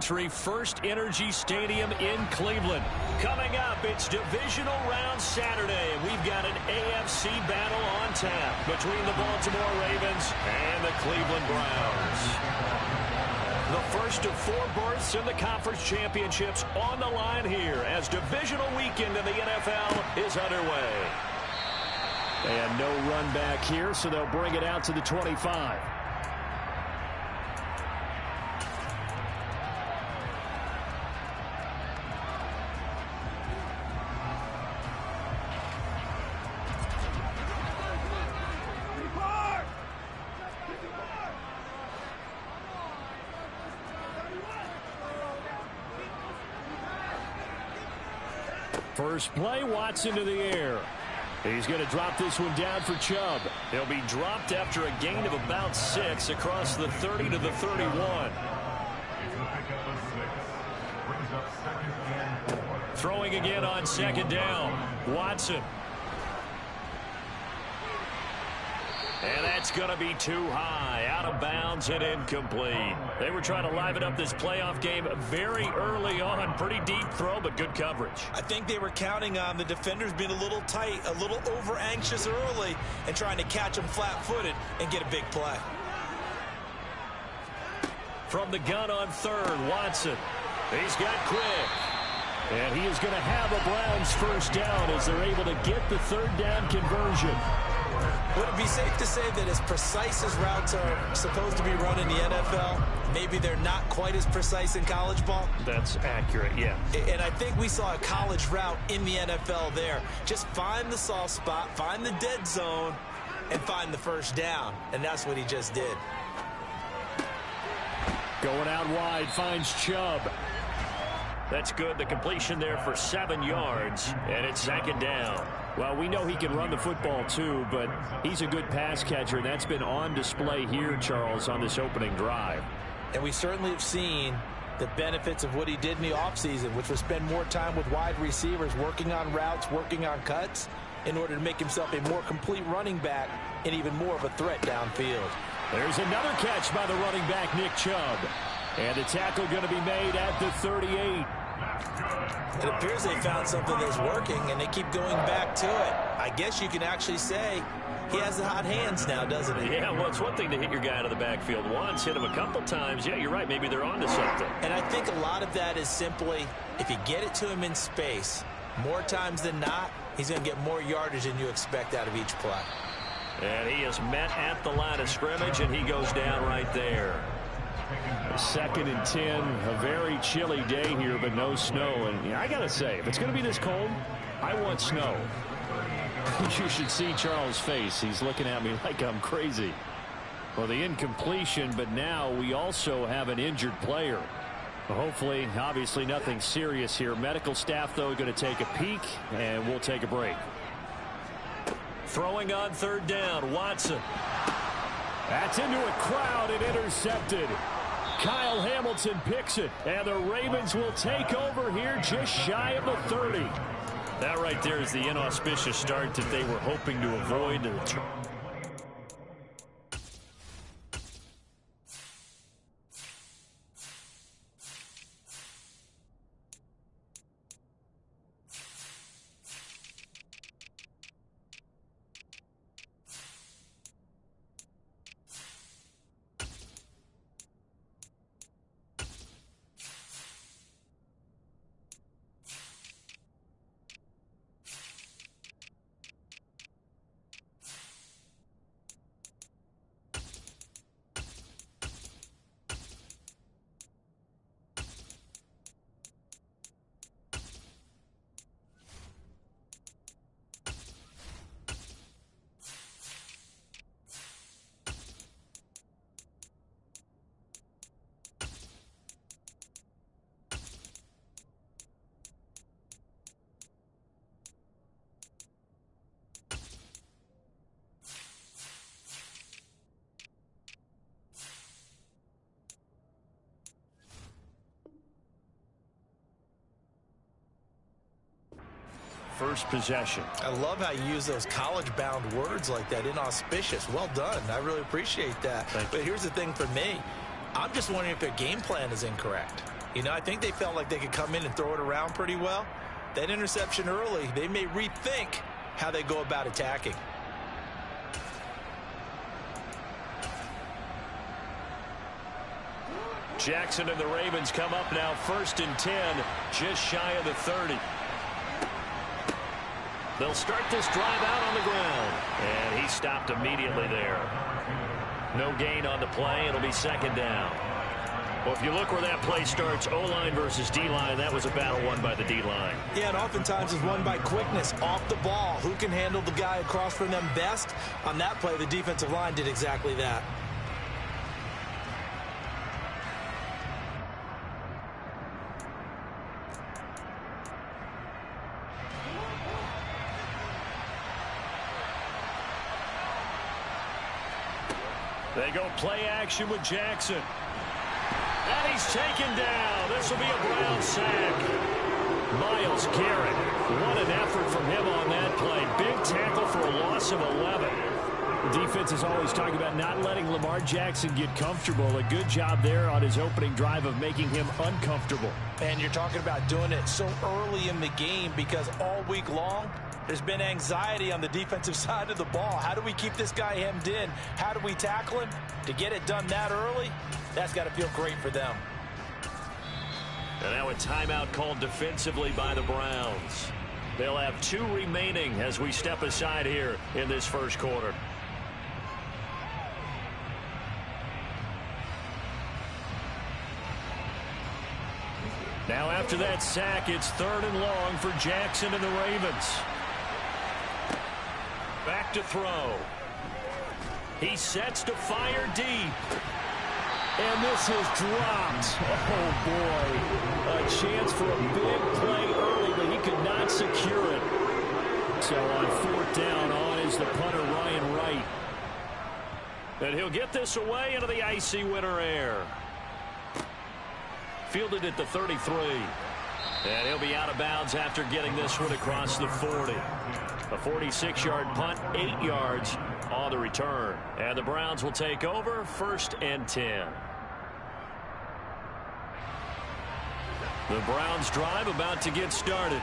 First Energy Stadium in Cleveland. Coming up, it's divisional round Saturday. We've got an AFC battle on tap between the Baltimore Ravens and the Cleveland Browns. The first of 4 berths in the conference championships on the line here as divisional weekend in the NFL is underway. And no run back here, so they'll bring it out to the 25. First play, Watson to the air. He's going to drop this one down for Chubb. He'll be dropped after a gain of about 6 across the 30 to the 31. Throwing again on second down. Watson. And that's going to be too high, out of bounds and incomplete. They were trying to liven up this playoff game very early on. Pretty deep throw, but good coverage. I think they were counting on the defenders being a little tight, a little over-anxious early, and trying to catch them flat-footed and get a big play. From the gun on third, Watson. He's got quick. And he is going to have a Browns first down as they're able to get the third down conversion. Would it be safe to say that as precise as routes are supposed to be run in the NFL, maybe they're not quite as precise in college ball? That's accurate, yeah. And I think we saw a college route in the NFL there. Just find the soft spot, find the dead zone, and find the first down. And that's what he just did. Going out wide, finds Chubb. That's good. The completion there for 7 yards, and it's second down. Well, we know he can run the football too, but he's a good pass catcher, and that's been on display here, Charles, on this opening drive. And we certainly have seen the benefits of what he did in the offseason, which was spend more time with wide receivers, working on routes, working on cuts, in order to make himself a more complete running back and even more of a threat downfield. There's another catch by the running back, Nick Chubb. And the tackle going to be made at the 38. It appears they found something that's working, and they keep going back to it. I guess you can actually say he has the hot hands now, doesn't he? Yeah, well, it's one thing to hit your guy out of the backfield once, hit him a couple times. Yeah, you're right. Maybe they're on to something. And I think a lot of that is simply if you get it to him in space, more times than not, he's going to get more yardage than you expect out of each play. And he is met at the line of scrimmage, and he goes down right there. 2nd and 10, a very chilly day here, but no snow. And I got to say, if it's going to be this cold, I want snow. You should see Charles' face. He's looking at me like I'm crazy. Well, the incompletion, but now we also have an injured player. Hopefully, obviously nothing serious here. Medical staff, though, going to take a peek, and we'll take a break. Throwing on third down, Watson. That's into a crowd and intercepted. Kyle Hamilton picks it, and the Ravens will take over here just shy of the 30. That right there is the inauspicious start that they were hoping to avoid. First possession. I love how you use those college-bound words like that, inauspicious. Well done. I really appreciate that. But here's the thing for me. I'm just wondering if their game plan is incorrect. You know, I think they felt like they could come in and throw it around pretty well. That interception early, they may rethink how they go about attacking. Jackson and the Ravens come up now 1st and 10, just shy of the 30. They'll start this drive out on the ground. And he stopped immediately there. No gain on the play. It'll be 2nd down. Well, if you look where that play starts, O-line versus D-line, that was a battle won by the D-line. Yeah, and oftentimes it's won by quickness off the ball. Who can handle the guy across from them best? On that play, the defensive line did exactly that. They go play action with Jackson. And he's taken down. This will be a Brown sack. Myles Garrett. What an effort from him on that play. Big tackle for a loss of 11. The defense is always talking about not letting Lamar Jackson get comfortable. A good job there on his opening drive of making him uncomfortable. And you're talking about doing it so early in the game because all week long, there's been anxiety on the defensive side of the ball. How do we keep this guy hemmed in? How do we tackle him? To get it done that early, that's got to feel great for them. And now a timeout called defensively by the Browns. They'll have 2 remaining as we step aside here in this first quarter. Now after that sack, it's 3rd and long for Jackson and the Ravens. Back to throw. He sets to fire deep. And this is dropped. Oh, boy. A chance for a big play early, but he could not secure it. So on 4th down, on is the punter, Ryan Wright. And he'll get this away into the icy winter air. Fielded at the 33. And he'll be out of bounds after getting this one across the 40. A 46-yard punt, 8 yards on the return. And the Browns will take over 1st and 10. The Browns drive about to get started.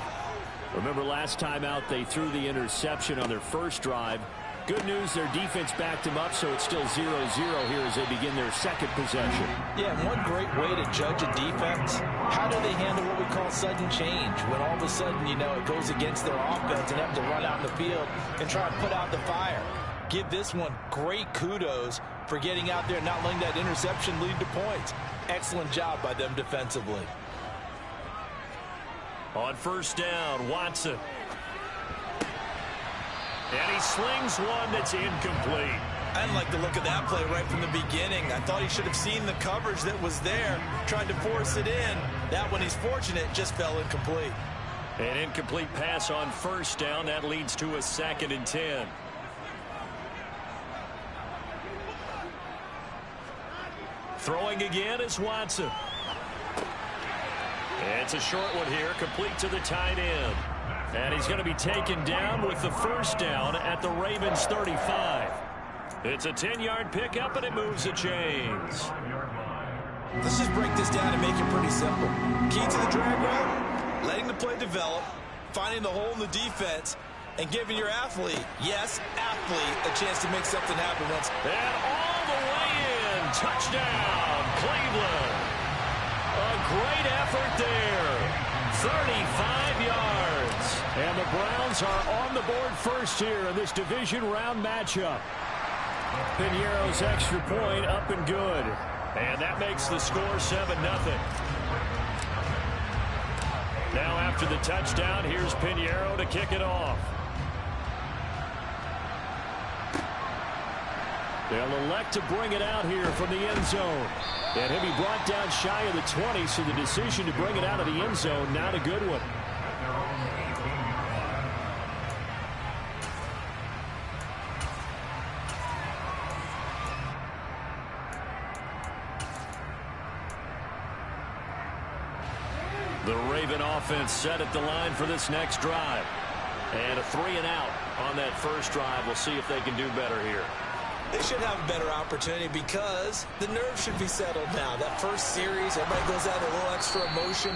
Remember last time out they threw the interception on their first drive. Good news, their defense backed him up, so it's still 0-0 here as they begin their 2nd possession. Yeah, and one great way to judge a defense, how do they handle what we call sudden change? When all of a sudden, you know, it goes against their offense and have to run out in the field and try and put out the fire. Give this one great kudos for getting out there and not letting that interception lead to points. Excellent job by them defensively. On 1st down, Watson. And he slings one that's incomplete. I didn't like the look of that play right from the beginning. I thought he should have seen the coverage that was there, tried to force it in. That one, he's fortunate, just fell incomplete. An incomplete pass on 1st down. That leads to a 2nd and 10. Throwing again is Watson. It's a short one here, complete to the tight end. And he's going to be taken down with the 1st down at the Ravens 35. It's a 10-yard pickup, and it moves the chains. Let's just break this down and make it pretty simple. Key to the drag route, letting the play develop, finding the hole in the defense, and giving your athlete, yes, athlete, a chance to make something happen once. And all the way in. Touchdown, Cleveland. A great effort there. 35 yards. And the Browns are on the board first here in this division round matchup. Piñeiro's extra point up and good. And that makes the score 7-0. Now after the touchdown, here's Piñeiro to kick it off. They'll elect to bring it out here from the end zone. And he'll be brought down shy of the 20, so the decision to bring it out of the end zone, not a good one. The Raven offense set at the line for this next drive. And a 3-and-out on that first drive. We'll see if they can do better here. They should have a better opportunity because the nerves should be settled now. That first series, everybody goes out a little extra emotion.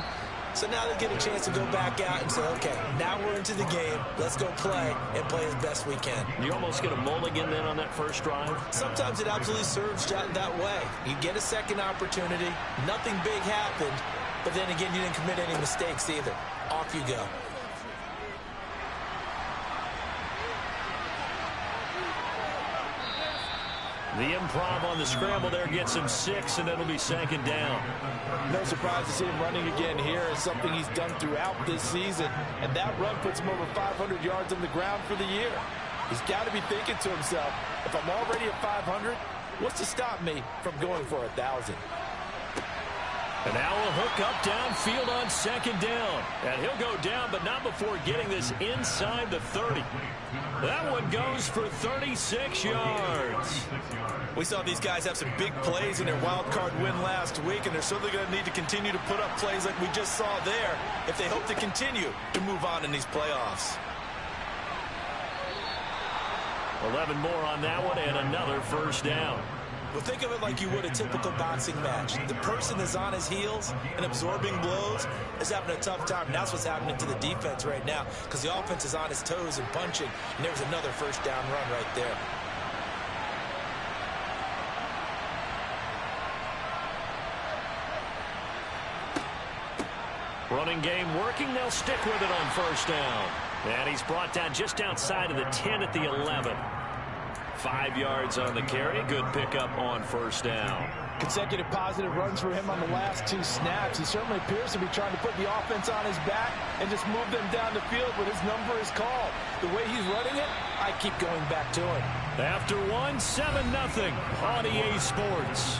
So now they get a chance to go back out and say, okay, now we're into the game. Let's go play and play as best we can. You almost get a mulligan then on that first drive? Sometimes it absolutely serves that way. You get a second opportunity. Nothing big happened. But then again, you didn't commit any mistakes either. Off you go. The improv on the scramble there gets him 6, and it'll be second down. No surprise to see him running again here. It's something he's done throughout this season. And that run puts him over 500 yards on the ground for the year. He's got to be thinking to himself, if I'm already at 500, what's to stop me from going for 1,000? And now a hook up downfield on second down. And he'll go down, but not before getting this inside the 30. That one goes for 36 yards. We saw these guys have some big plays in their wild card win last week, and they're certainly going to need to continue to put up plays like we just saw there if they hope to continue to move on in these playoffs. 11 more on that one and another first down. Well, think of it like you would a typical boxing match. The person that's on his heels and absorbing blows is having a tough time. And that's what's happening to the defense right now because the offense is on his toes and punching. And there's another first down run right there. Running game working. They'll stick with it on first down. And he's brought down just outside of the 10 at the 11. 5 yards on the carry. Good pickup on first down. Consecutive positive runs for him on the last 2 snaps. He certainly appears to be trying to put the offense on his back and just move them down the field when his number is called. The way he's running it, I keep going back to him. After 1, 7-0 on EA Sports.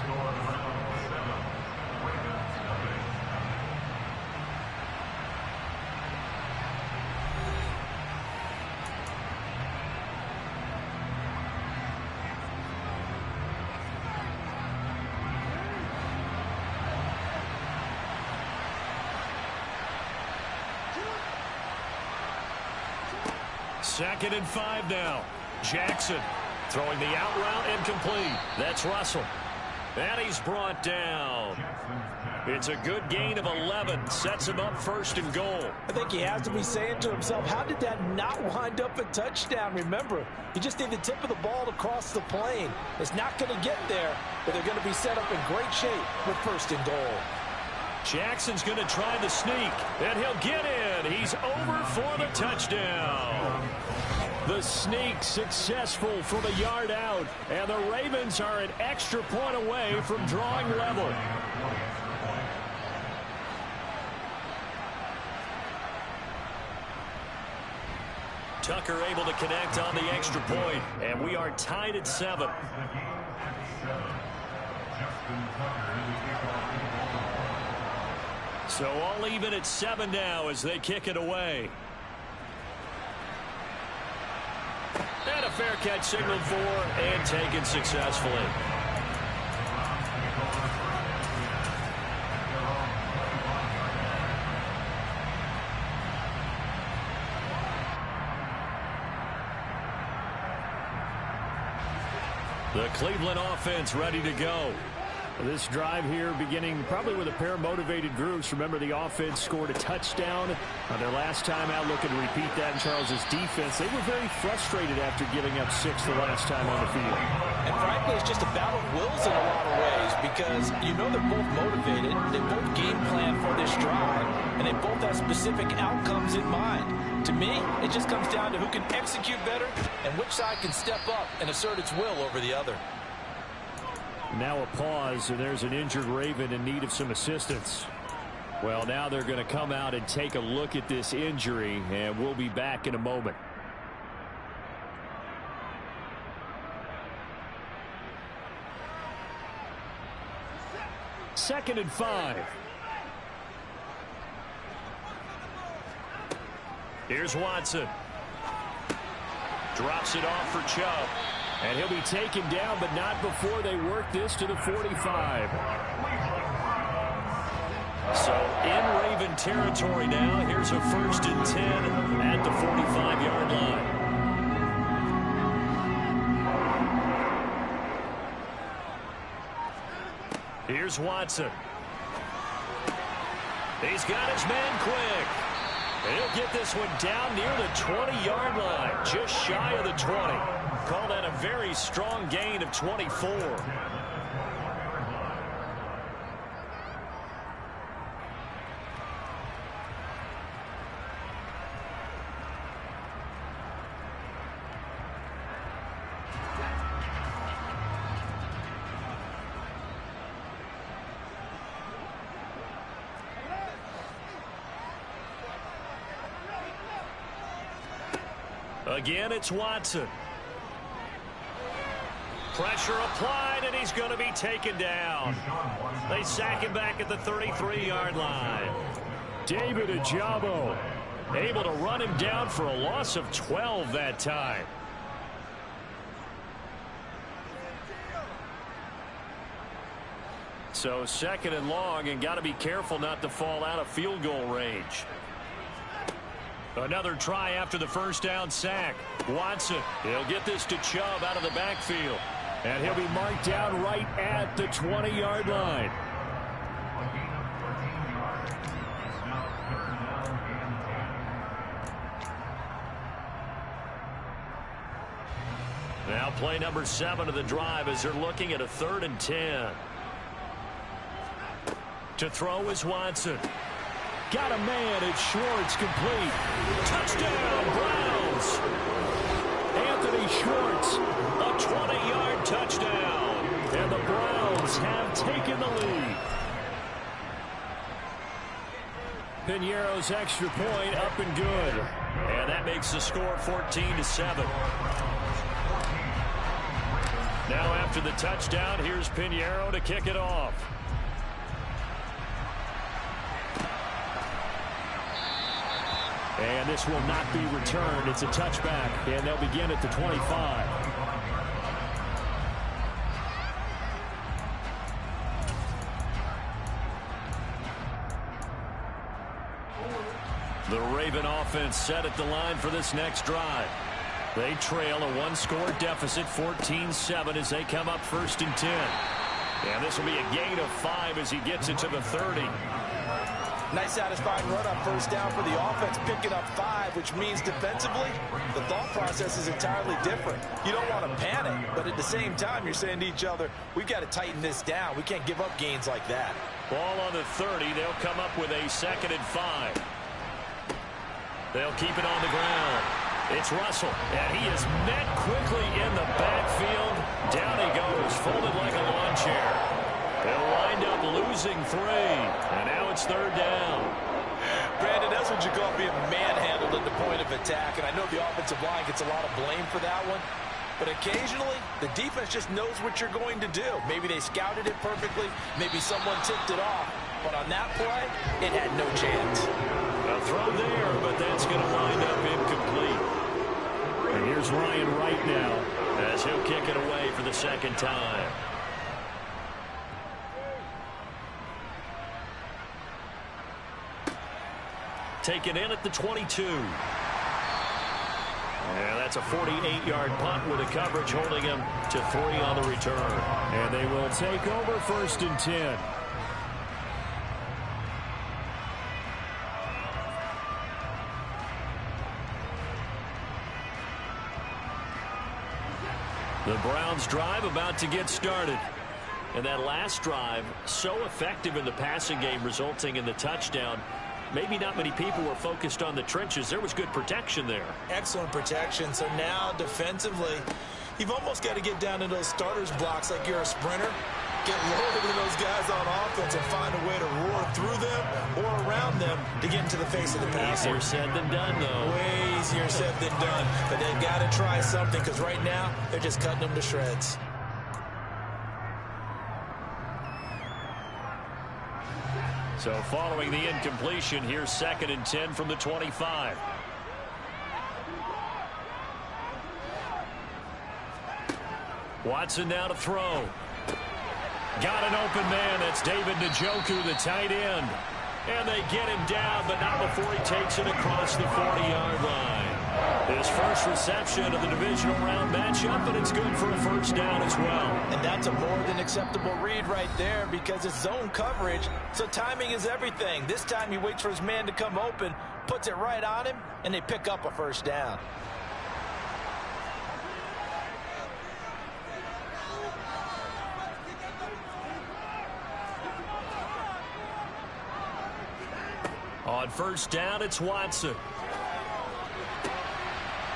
Second and 5 now. Jackson throwing the out route incomplete. That's Russell. And he's brought down. It's a good gain of 11. Sets him up first and goal. I think he has to be saying to himself, how did that not wind up a touchdown? Remember, you just need the tip of the ball to cross the plane. It's not going to get there, but they're going to be set up in great shape with first and goal. Jackson's going to try the sneak, and he'll get in. He's over for the touchdown. The sneak successful from a yard out, and the Ravens are an extra point away from drawing level. Tucker able to connect on the extra point, and we are tied at 7. So all even at 7 now as they kick it away. And a fair catch signaled for and taken successfully. The Cleveland offense ready to go. This drive here beginning probably with a pair of motivated groups. Remember, the offense scored a touchdown on their last time out. Looking to repeat that in Charles's defense. They were very frustrated after giving up 6 the last time on the field. And frankly, it's just a battle of wills in a lot of ways because you know they're both motivated. They both game plan for this drive, and they both have specific outcomes in mind. To me, it just comes down to who can execute better and which side can step up and assert its will over the other. Now a pause, and there's an injured Raven in need of some assistance. Well, now they're going to come out and take a look at this injury, and we'll be back in a moment. Second and 5. Here's Watson. Drops it off for Chubb. And he'll be taken down, but not before they work this to the 45. So in Raven territory now. Here's a first and 10 at the 45-yard line. Here's Watson. He's got his man quick. He'll get this one down near the 20-yard line, just shy of the 20. Call that a very strong gain of 24. Again, it's Watson. Pressure applied, and he's going to be taken down. They sack him back at the 33-yard line. David Ajabo able to run him down for a loss of 12 that time. So second and long, and got to be careful not to fall out of field goal range. Another try after the first down sack. Watson, he'll get this to Chubb out of the backfield. And he'll be marked down right at the 20-yard line. Now play number 7 of the drive as they're looking at a 3rd and 10. To throw is Watson. Got a man, it's Schwartz, complete. Touchdown, Browns. Anthony Schwartz, a 20-yard touchdown. And the Browns have taken the lead. Piñeiro's extra point up and good. And that makes the score 14-7. Now after the touchdown, here's Piñeiro to kick it off. And this will not be returned. It's a touchback, and they'll begin at the 25. The Raven offense set at the line for this next drive. They trail a one-score deficit, 14-7, as they come up 1st and 10. And this will be a gain of 5 as he gets it to the 30. Nice satisfying run on first down for the offense, picking up 5, which means defensively, the thought process is entirely different. You don't want to panic, but at the same time, you're saying to each other, we've got to tighten this down. We can't give up gains like that. Ball on the 30. They'll come up with a 2nd and 5. They'll keep it on the ground. It's Russell, and he is met quickly in the backfield. Down he goes, folded like a lawn chair. They'll wind up losing 3, and now it's 3rd down. Brandon, that's what you call being manhandled at the point of attack, and I know the offensive line gets a lot of blame for that one, but occasionally the defense just knows what you're going to do. Maybe they scouted it perfectly, maybe someone tipped it off, but on that play, it had no chance. A throw there, but that's going to wind up incomplete. And here's Ryan Wright now as he'll kick it away for the 2nd time. Taken in at the 22. And that's a 48-yard punt with a coverage holding him to 3 on the return. And they will take over 1st and 10. The Browns drive about to get started. And that last drive, so effective in the passing game, resulting in the touchdown. Maybe not many people were focused on the trenches. There was good protection there. Excellent protection. So now defensively, you've almost got to get down to those starters blocks like you're a sprinter. Get lower than those guys on offense and find a way to roar through them or around them to get into the face of the passer. Easier said than done, though. Way easier said than done. But they've got to try something because right now they're just cutting them to shreds. So following the incompletion, here's 2nd and 10 from the 25. Watson now to throw. Got an open man. That's David Njoku, the tight end. And they get him down, but not before he takes it across the 40-yard line. His first reception of the divisional round matchup, and it's good for a first down as well. And that's a more than acceptable read right there because it's zone coverage, so timing is everything. This time he waits for his man to come open, puts it right on him, and they pick up a first down. On first down, it's Watson.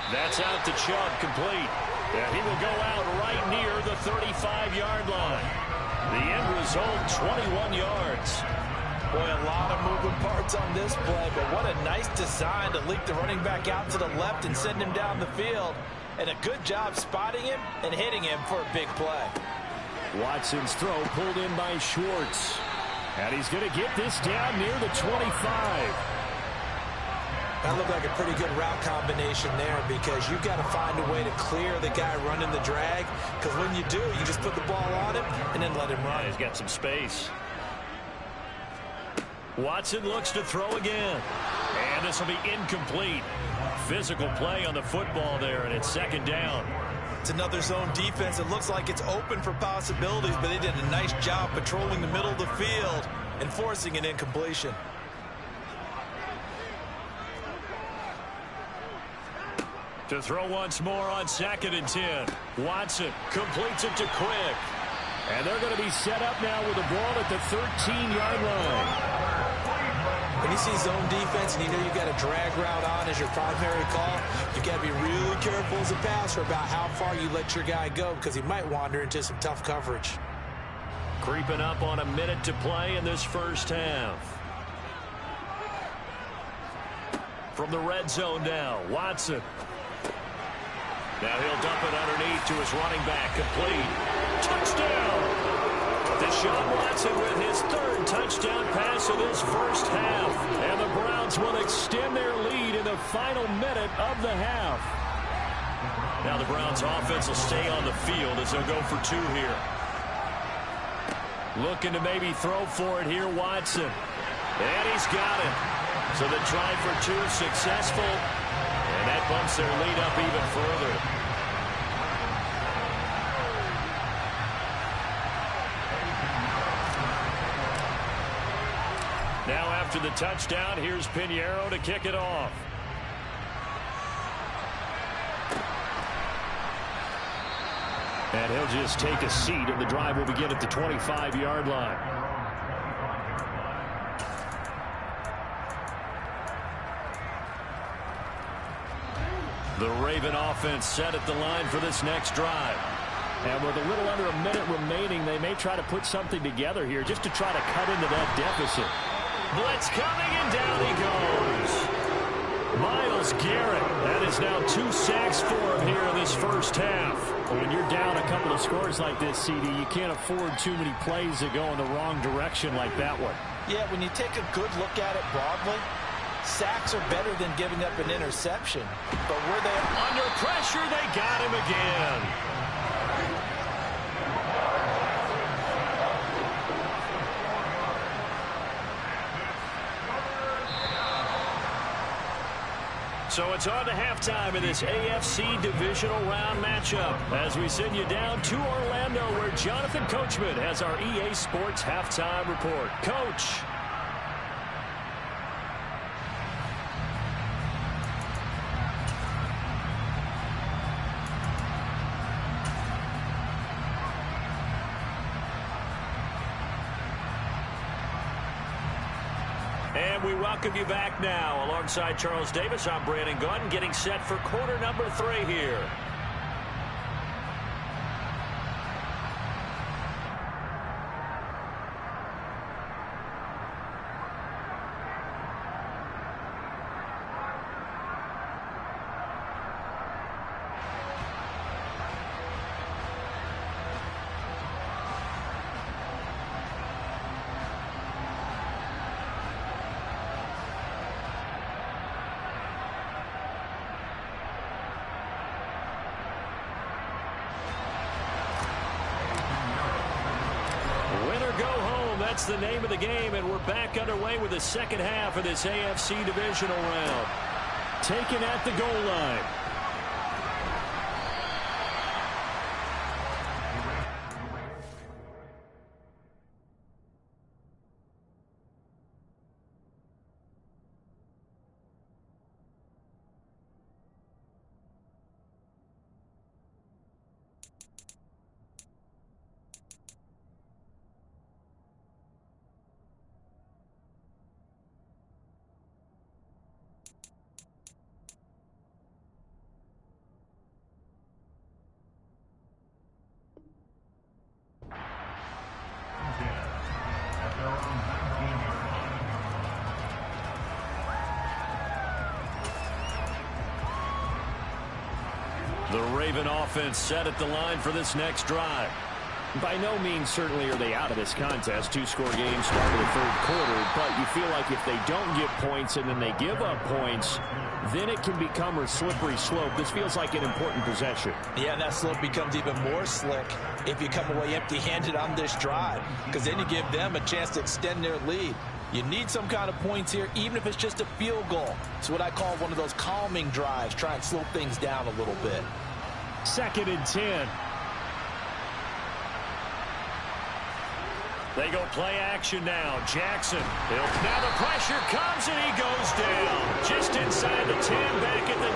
That's out to Chubb, complete. And he will go out right near the 35-yard line. The end result, 21 yards. Boy, a lot of moving parts on this play, but what a nice design to leak the running back out to the left and send him down the field. And a good job spotting him and hitting him for a big play. Watson's throw pulled in by Schwartz. And he's going to get this down near the 25. That looked like a pretty good route combination there because you've got to find a way to clear the guy running the drag. Because when you do, you just put the ball on him and then let him run. Yeah, he's got some space. Watson looks to throw again. And this will be incomplete. Physical play on the football there, and it's second down. It's another zone defense. It looks like it's open for possibilities, but they did a nice job patrolling the middle of the field and forcing an incompletion. To throw once more on 2nd and 10. Watson completes it to Quick. And they're going to be set up now with the ball at the 13-yard line. When you see zone defense and you know you got a drag route on as your primary call, you got to be really careful as a passer about how far you let your guy go because he might wander into some tough coverage. Creeping up on a minute to play in this first half. From the red zone now, Watson. Now he'll dump it underneath to his running back, complete. Touchdown! Deshaun Watson with his third touchdown pass of this first half. And the Browns will extend their lead in the final minute of the half. Now the Browns offense will stay on the field as they'll go for 2 here. Looking to maybe throw for it here, Watson. And he's got it. So the try for 2 successful. And that bumps their lead up even further. Now after the touchdown, here's Pinheiro to kick it off. And he'll just take a seat, and the drive will begin at the 25-yard line. The Raven offense set at the line for this next drive. And with a little under a minute remaining, they may try to put something together here just to try to cut into that deficit. Blitz coming, and down he goes. Myles Garrett. That is now 2 sacks for him here in this first half. When you're down a couple of scores like this, CD, you can't afford too many plays that go in the wrong direction like that one. Yeah, when you take a good look at it broadly, sacks are better than giving up an interception. But were they under pressure? They got him again. So it's on to halftime in this AFC divisional round matchup as we send you down to Orlando where Jonathan Coachman has our EA Sports halftime report. Coach. And we welcome you back now. Alongside Charles Davis, I'm Brandon Gunn, getting set for quarter number 3 here. Go home. That's the name of the game, and we're back underway with the second half of this AFC divisional round. taken at the goal line. The Raven offense set at the line for this next drive. By no means certainly are they out of this contest. Two-score game start of the third quarter, but you feel like if they don't get points and then they give up points, then it can become a slippery slope. This feels like an important possession. Yeah, and that slope becomes even more slick if you come away empty-handed on this drive, because then you give them a chance to extend their lead. You need some kind of points here, even if it's just a field goal. It's what I call one of those calming drives. Try and slow things down a little bit. 2nd and 10. They go play action now. Jackson. Now the pressure comes and he goes down. Just inside the 10, back at the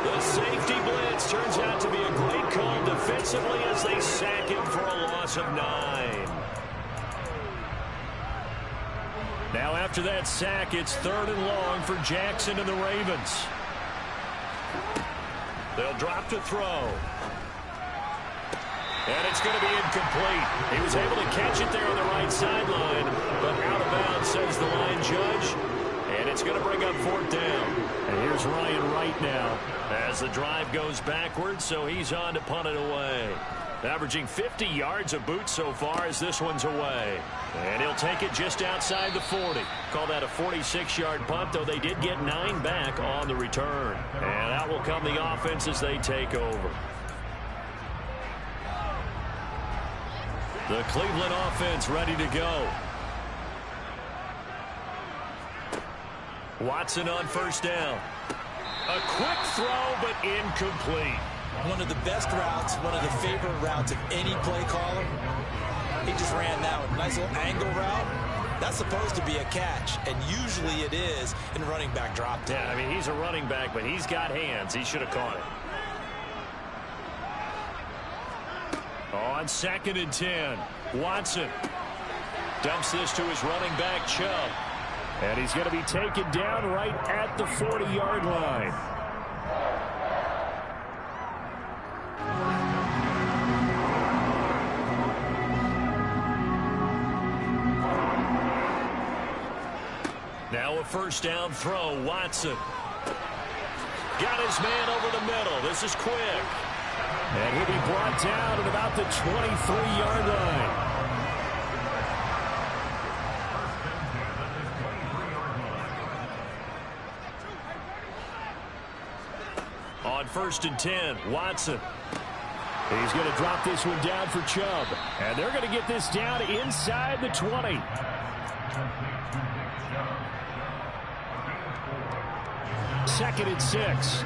9. The safety blitz turns out to be a great call defensively as they sack him for a loss of 9. Now after that sack, it's 3rd and long for Jackson and the Ravens. They'll drop to throw. And it's going to be incomplete. He was able to catch it there on the right sideline, but out of bounds, says the line judge. And it's going to bring up 4th down. And here's Ryan Wright now as the drive goes backwards, so he's on to punt it away. Averaging 50 yards a boot so far as this one's away. And he'll take it just outside the 40. Call that a 46-yard punt, though they did get 9 back on the return. And out will come the offense as they take over. The Cleveland offense ready to go. Watson on 1st down. A quick throw, but incomplete. One of the best routes, one of the favorite routes of any play caller. He just ran that one. Nice little angle route. That's supposed to be a catch, and usually it is in running back drop. Yeah, I mean, he's a running back, but he's got hands. He should have caught it. On 2nd and 10, Watson dumps this to his running back, Chubb. And he's going to be taken down right at the 40-yard line. Now a 1st down throw, Watson. Got his man over the middle. This is quick. And he'll be brought down at about the 23-yard line. On 1st and 10, Watson. He's going to drop this one down for Chubb. And they're going to get this down inside the 20. Second and 6.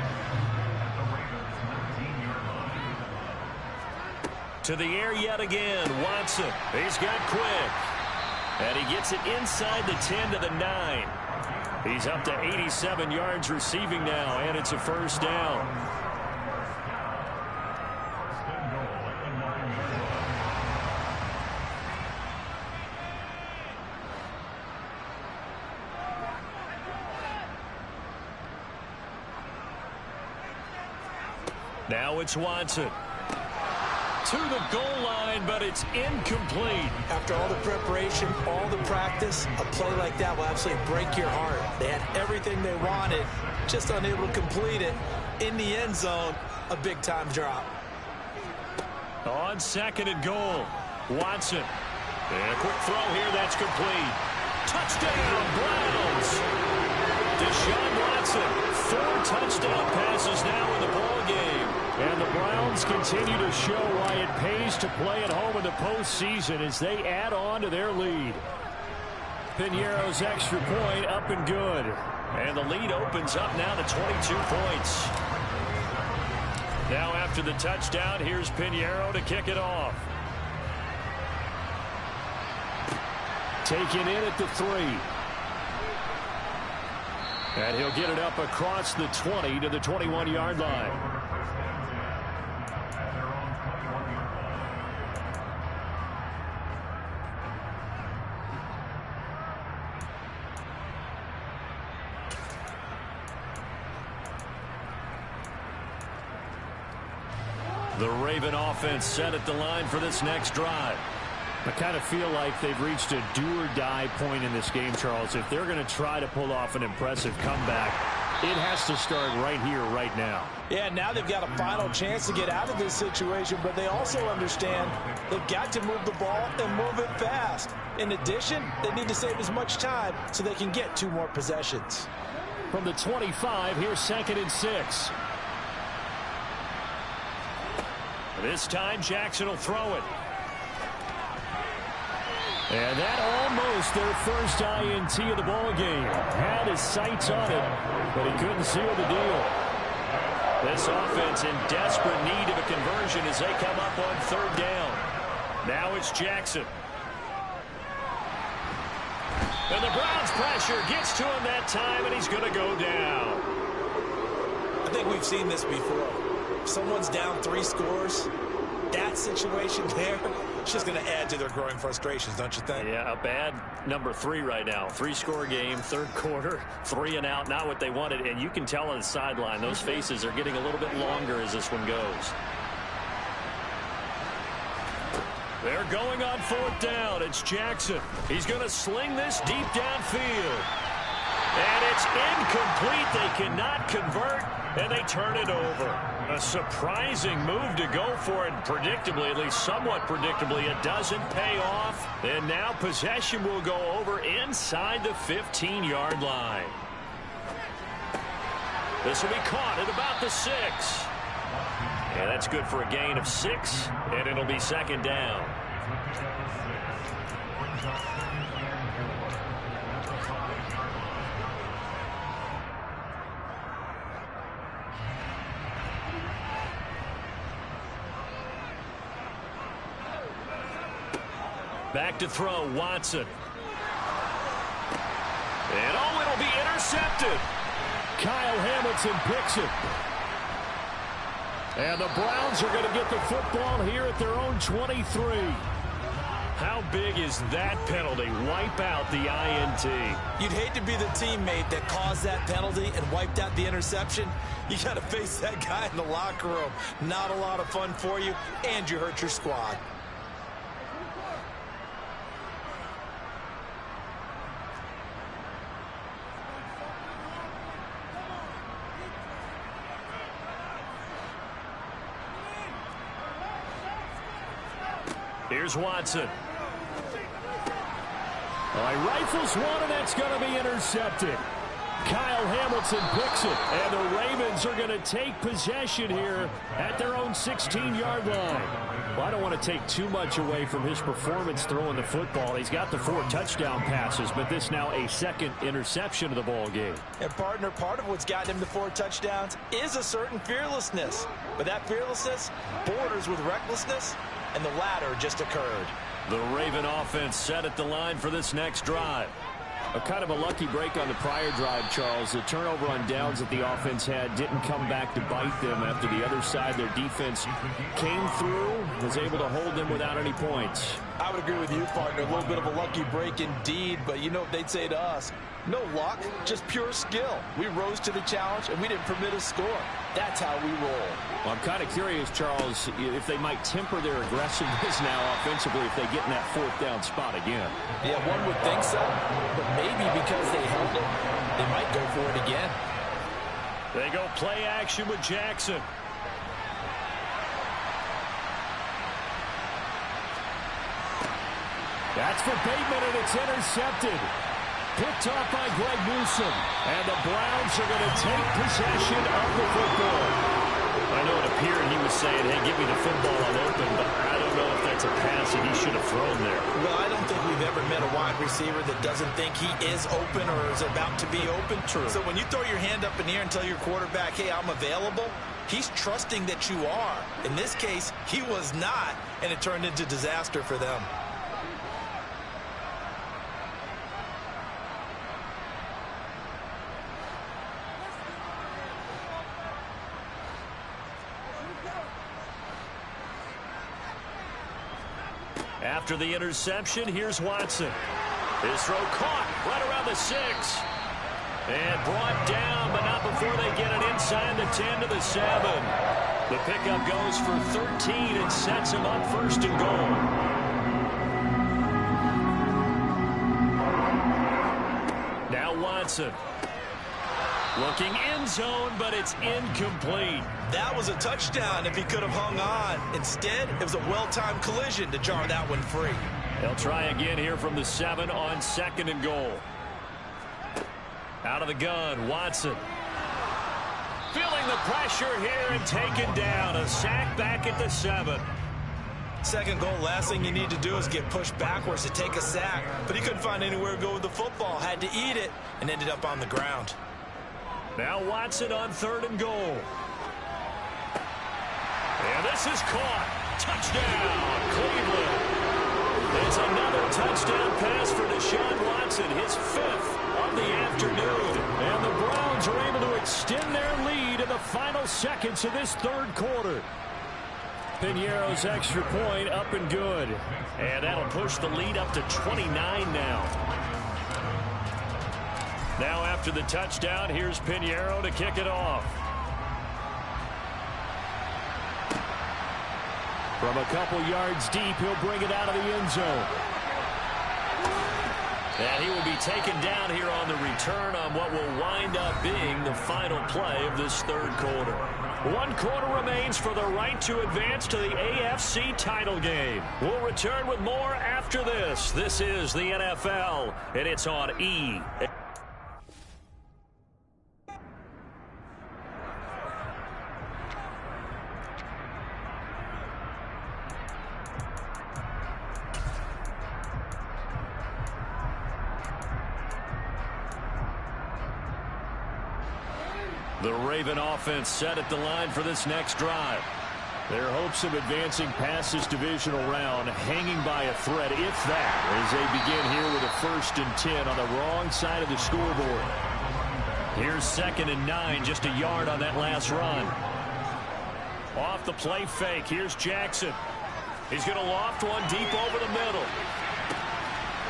To the air yet again, Watson. He's got quick. And he gets it inside the 10 to the 9. He's up to 87 yards receiving now, and it's a 1st down. Now it's Watson. To the goal line, but it's incomplete. After all the preparation, all the practice, a play like that will absolutely break your heart. They had everything they wanted, just unable to complete it. In the end zone, a big-time drop. On 2nd and goal, Watson. And a quick throw here, that's complete. Touchdown, Browns. Deshaun Watson, 4 touchdown passes now in the ballgame. And the Browns continue to show why it pays to play at home in the postseason as they add on to their lead. Piñeiro's extra point up and good. And the lead opens up now to 22 points. Now after the touchdown, here's Piñeiro to kick it off. Taken in at the 3. And he'll get it up across the 20 to the 21-yard line. The Raven offense set at the line for this next drive. I kind of feel like they've reached a do-or-die point in this game, Charles. If they're going to try to pull off an impressive comeback, it has to start right here, right now. Yeah, now they've got a final chance to get out of this situation, but they also understand they've got to move the ball and move it fast. In addition, they need to save as much time so they can get 2 more possessions. From the 25, here's 2nd and 6. This time, Jackson will throw it. And that almost their first INT of the ball game. Had his sights on it, but he couldn't seal the deal. This offense in desperate need of a conversion as they come up on 3rd down. Now it's Jackson. And the Browns' pressure gets to him that time, and he's going to go down. I think we've seen this before. Someone's down 3 scores. That situation there, it's just going to add to their growing frustrations, don't you think? Yeah, a bad number 3 right now. 3-score game, 3rd quarter, 3 and out, not what they wanted. And you can tell on the sideline, those faces are getting a little bit longer as this one goes. They're going on 4th down. It's Jackson. He's going to sling this deep downfield. And it's incomplete. They cannot convert, and they turn it over. A surprising move to go for it. Predictably, at least somewhat predictably, it doesn't pay off. And now possession will go over inside the 15-yard line. This will be caught at about the 6. Yeah, that's good for a gain of 6, and it'll be 2nd down. Back to throw, Watson. And oh, it'll be intercepted. Kyle Hamilton picks it. And the Browns are going to get the football here at their own 23. How big is that penalty? Wipe out the INT. You'd hate to be the teammate that caused that penalty and wiped out the interception. You got to face that guy in the locker room. Not a lot of fun for you, and you hurt your squad. Here's Watson. All right, rifles one, and that's going to be intercepted. Kyle Hamilton picks it, and the Ravens are going to take possession here at their own 16-yard line. Well, I don't want to take too much away from his performance throwing the football. He's got the 4 touchdown passes, but this now a 2nd interception of the ball game. And, partner, part of what's gotten him to 4 touchdowns is a certain fearlessness. But that fearlessness borders with recklessness, and the latter just occurred. The Raven offense set at the line for this next drive. A kind of a lucky break on the prior drive, Charles. The turnover on downs that the offense had didn't come back to bite them after the other side. Their defense came through, was able to hold them without any points. I would agree with you, partner. A little bit of a lucky break indeed, but you know what they'd say to us? No luck, just pure skill. We rose to the challenge, and we didn't permit a score. That's how we roll. Well, I'm kind of curious, Charles, if they might temper their aggressiveness now offensively if they get in that 4th down spot again. Yeah, one would think so, but maybe because they held it, they might go for it again. They go play action with Jackson. That's for Bateman, and it's intercepted. Picked off by Greg Newsome. And the Browns are going to take possession of the football. I know it appeared he was saying, hey, give me the football, I'm open, but I don't know if that's a pass that he should have thrown there. Well, I don't think we've ever met a wide receiver that doesn't think he is open or is about to be open. True. So when you throw your hand up in the air and tell your quarterback, hey, I'm available, he's trusting that you are. In this case, he was not, and it turned into disaster for them. After the interception, here's Watson. His throw caught right around the 6. And brought down, but not before they get it inside the 10 to the 7. The pickup goes for 13 and sets him up 1st and goal. Now Watson. Looking end zone, but it's incomplete. That was a touchdown if he could have hung on. Instead, it was a well-timed collision to jar that one free. They'll try again here from the 7 on 2nd and goal. Out of the gun, Watson. Feeling the pressure here and taken down. A sack back at the 7. 2nd goal, last thing you need to do is get pushed backwards to take a sack. But he couldn't find anywhere to go with the football. Had to eat it and ended up on the ground. Now Watson on 3rd and goal. And this is caught. Touchdown, Cleveland. It's another touchdown pass for Deshaun Watson, his 5th of the afternoon. And the Browns are able to extend their lead in the final seconds of this 3rd quarter. Piñeiro's extra point up and good. And that'll push the lead up to 29 now. Now after the touchdown, here's Piñeiro to kick it off. From a couple yards deep, he'll bring it out of the end zone. And he will be taken down here on the return on what will wind up being the final play of this 3rd quarter. 1 quarter remains for the right to advance to the AFC title game. We'll return with more after this. This is the NFL, and it's on E. The Raven offense set at the line for this next drive. Their hopes of advancing past this divisional round hanging by a thread, if that, as they begin here with a 1st and 10 on the wrong side of the scoreboard. Here's 2nd and 9, just a yard on that last run. Off the play fake, here's Jackson. He's going to loft one deep over the middle.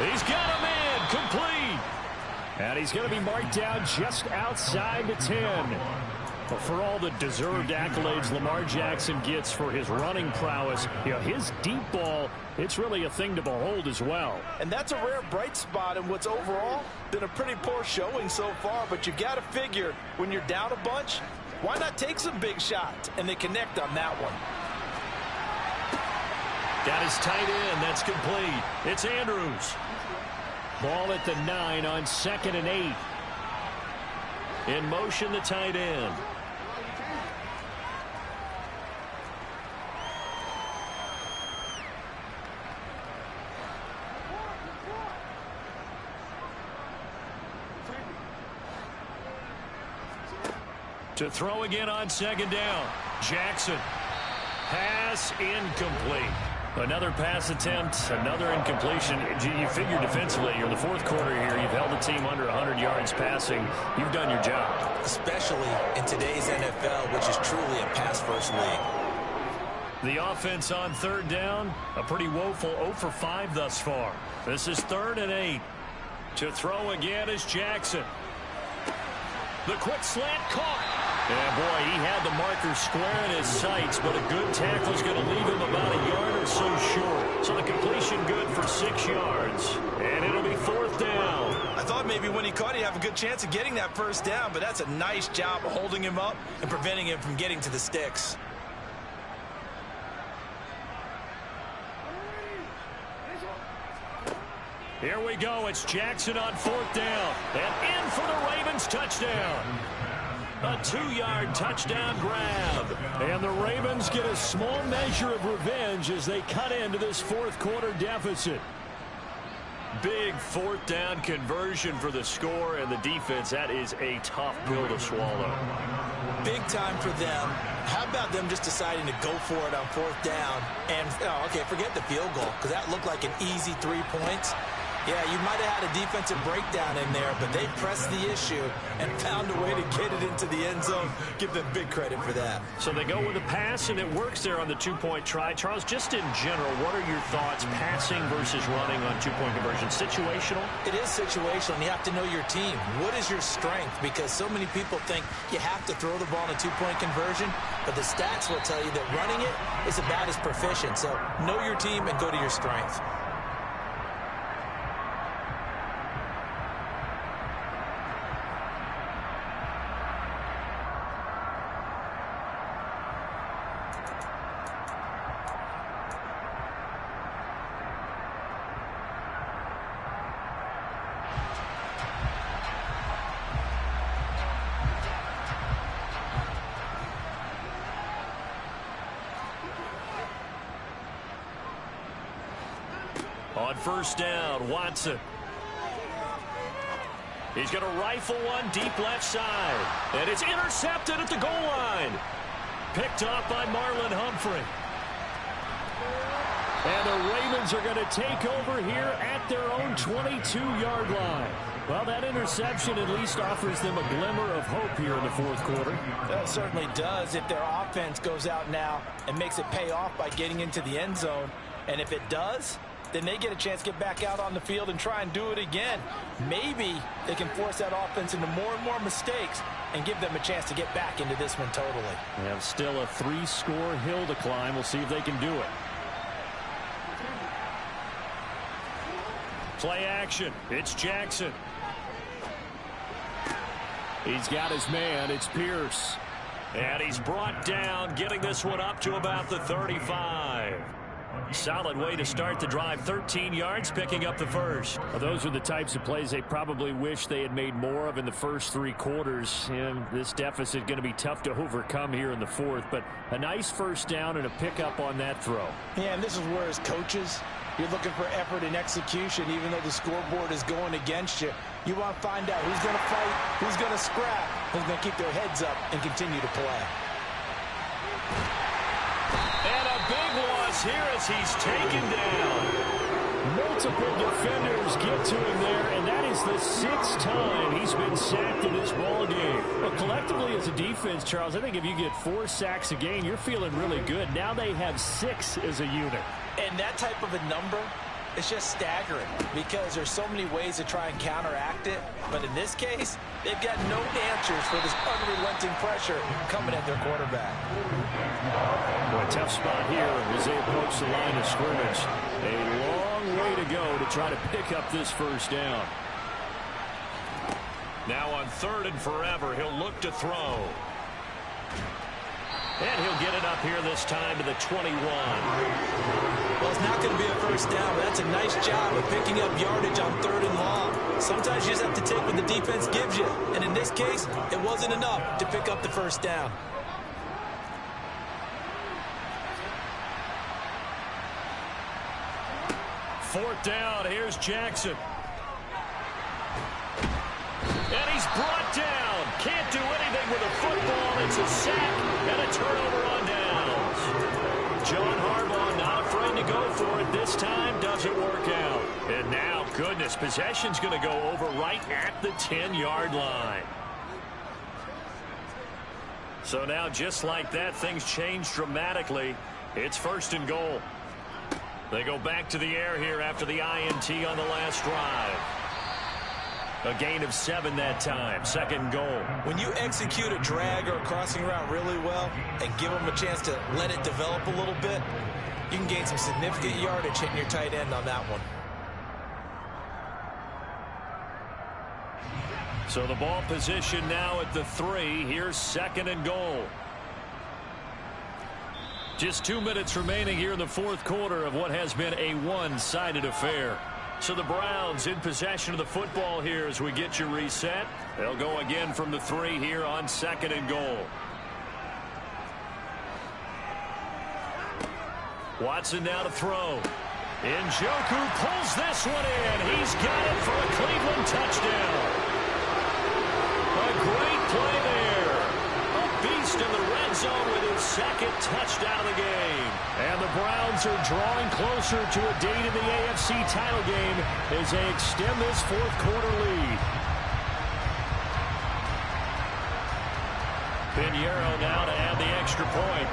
He's got him in, complete. And he's going to be marked down just outside the 10. But for all the deserved accolades Lamar Jackson gets for his running prowess, you know, his deep ball, it's really a thing to behold as well. And that's a rare bright spot in what's overall been a pretty poor showing so far. But you've got to figure when you're down a bunch, why not take some big shots? And they connect on that one. Got his tight end. That's complete. It's Andrews. Ball at the 9 on 2nd and 8. In motion, the tight end. To throw again on 2nd down. Jackson. Pass incomplete. Another pass attempt, another incompletion. You figure defensively, you're in the 4th quarter here. You've held the team under 100 yards passing. You've done your job. Especially in today's NFL, which is truly a pass-first league. The offense on 3rd down, a pretty woeful 0 for 5 thus far. This is 3rd and 8. To throw again is Jackson. The quick slant caught. Yeah, boy, he had the marker square in his sights, but a good tackle is going to leave him about a yard or so short. So the completion good for 6 yards, and it'll be 4th down. I thought maybe when he caught, he'd have a good chance of getting that 1st down, but that's a nice job of holding him up and preventing him from getting to the sticks. Here we go. It's Jackson on 4th down, and in for the Ravens touchdown. A 2-yard touchdown grab. And the Ravens get a small measure of revenge as they cut into this fourth-quarter deficit. Big fourth-down conversion for the score, and the defense, that is a tough pill to swallow. Big time for them. How about them just deciding to go for it on fourth down? And, okay, forget the field goal, because that looked like an easy 3 points. Yeah, you might have had a defensive breakdown in there, but they pressed the issue and found a way to get it into the end zone. Give them big credit for that. So they go with a pass, and it works there on the two-point try. Charles, just in general, what are your thoughts passing versus running on two-point conversion? Situational? It is situational, and you have to know your team. What is your strength? Because so many people think you have to throw the ball in a two-point conversion, but the stats will tell you that running it is about as proficient. So know your team and go to your strength. On first down, Watson. He's going to rifle one deep left side. And it's intercepted at the goal line. Picked off by Marlon Humphrey. And the Ravens are going to take over here at their own 22-yard line. Well, that interception at least offers them a glimmer of hope here in the fourth quarter. That certainly does if their offense goes out now and makes it pay off by getting into the end zone. And if it does, then they get a chance to get back out on the field and try and do it again. Maybe they can force that offense into more and more mistakes and give them a chance to get back into this one totally. They have still a 3-score hill to climb. We'll see if they can do it. Play action. It's Jackson. He's got his man. It's Pierce. And he's brought down, getting this one up to about the 35. Solid way to start the drive. 13 yards, picking up the first. Well, those are the types of plays they probably wish they had made more of in the first 3 quarters. And this deficit going to be tough to overcome here in the fourth. But a nice first down and a pickup on that throw. Yeah, and this is where, as coaches, you're looking for effort and execution, even though the scoreboard is going against you. You want to find out who's going to fight, who's going to scrap, who's going to keep their heads up and continue to play. And a big loss here as he's taken down. Multiple defenders get to him there, and that is the 6th time he's been sacked in this ball game. Well, collectively as a defense, Charles, I think if you get 4 sacks a game, you're feeling really good. Now they have 6 as a unit. And that type of a number, it's just staggering because there's so many ways to try and counteract it. But in this case, they've got no answers for this unrelenting pressure coming at their quarterback. Boy, tough spot here as they approach the line of scrimmage. A long way to go to try to pick up this first down. Now on 3rd and forever, he'll look to throw. And he'll get it up here this time to the 21. Well, it's not going to be a first down, but that's a nice job of picking up yardage on 3rd and long. Sometimes you just have to take what the defense gives you. And in this case, it wasn't enough to pick up the first down. Fourth down, here's Jackson. And he's brought down. Can't do anything with a football. It's a sack and a turnover on downs. John Harbaugh not afraid to go for it. This time doesn't work out. And now, goodness, possession's going to go over right at the 10-yard line. So now, just like that, things change dramatically. It's 1st and goal. They go back to the air here after the INT on the last drive. A gain of 7 that time. 2nd goal. When you execute a drag or a crossing route really well and give them a chance to let it develop a little bit, you can gain some significant yardage hitting your tight end on that one. So the ball position now at the 3. Here's 2nd and goal. Just 2 minutes remaining here in the fourth quarter of what has been a one-sided affair. So the Browns in possession of the football here as we get you reset. They'll go again from the 3 here on 2nd and goal. Watson now to throw. Njoku pulls this one in. He's got it for a Cleveland touchdown. A great play there. A beast in the red zone with his 2nd touchdown of the game. And the Browns are drawing closer to a date in the AFC title game as they extend this 4th quarter lead. Pinheiro now to add the extra point.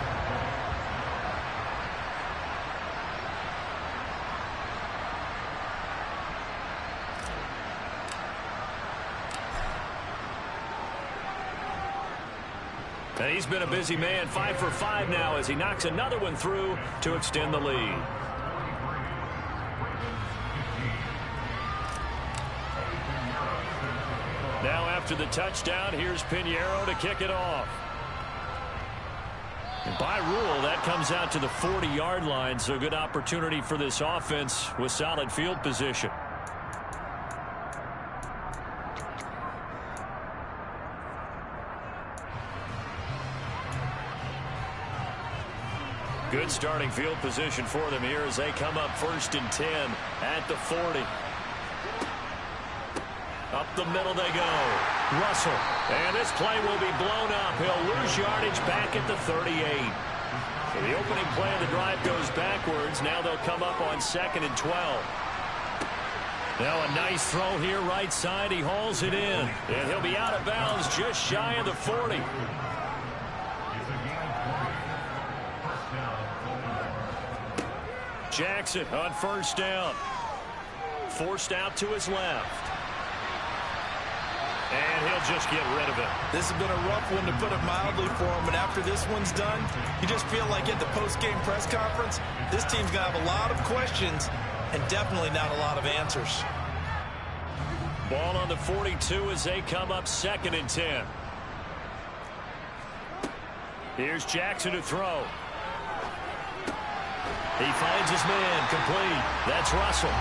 And he's been a busy man, 5 for 5 now as he knocks another one through to extend the lead. Now after the touchdown, here's Pinheiro to kick it off. And by rule, that comes out to the 40-yard line, so good opportunity for this offense with solid field position. Good starting field position for them here as they come up 1st and 10 at the 40. Up the middle they go. Russell. And this play will be blown up. He'll lose yardage back at the 38. So the opening play of the drive goes backwards. Now they'll come up on 2nd and 12. Now a nice throw here right side. He hauls it in. And he'll be out of bounds just shy of the 40. Jackson on 1st down. Forced out to his left. And he'll just get rid of it. This has been a rough one, to put it mildly, for him. And after this one's done, you just feel like at the post-game press conference, this team's going to have a lot of questions and definitely not a lot of answers. Ball on the 42 as they come up 2nd and 10. Here's Jackson to throw. He finds his man, complete. That's Russell.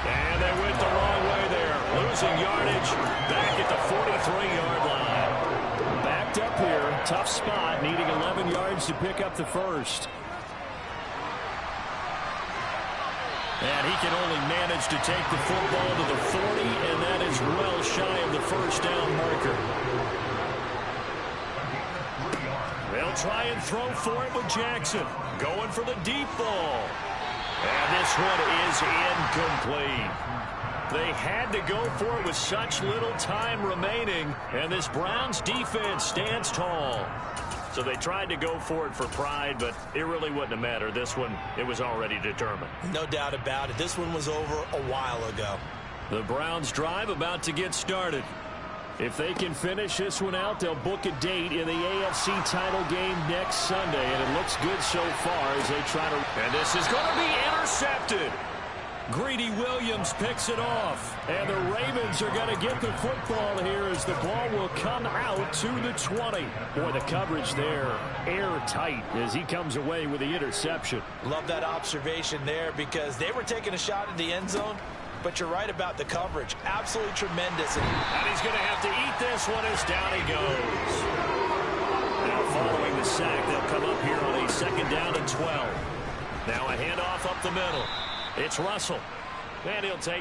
And they went the wrong way there. Losing yardage back at the 43-yard line. Backed up here. Tough spot, needing 11 yards to pick up the 1st. And he can only manage to take the football to the 40, and that is well shy of the 1st down marker. They'll try and throw for it with Jackson. Going for the deep ball. And this one is incomplete. They had to go for it with such little time remaining, and this Browns defense stands tall. So they tried to go for it for pride, but it really wouldn't have mattered. This one, it was already determined. No doubt about it. This one was over a while ago. The Browns drive about to get started. If they can finish this one out, they'll book a date in the AFC title game next Sunday, and it looks good so far as they try to... And this is going to be intercepted. Greedy Williams picks it off, and the Ravens are going to get the football here as the ball will come out to the 20. Boy, the coverage there airtight as he comes away with the interception. Love that observation there, because they were taking a shot at the end zone, but you're right about the coverage. Absolutely tremendous. And he's going to have to eat this one as down he goes. Now following the sack, they'll come up here on a 2nd down and 12. Now a handoff up the middle. It's Russell. And he'll take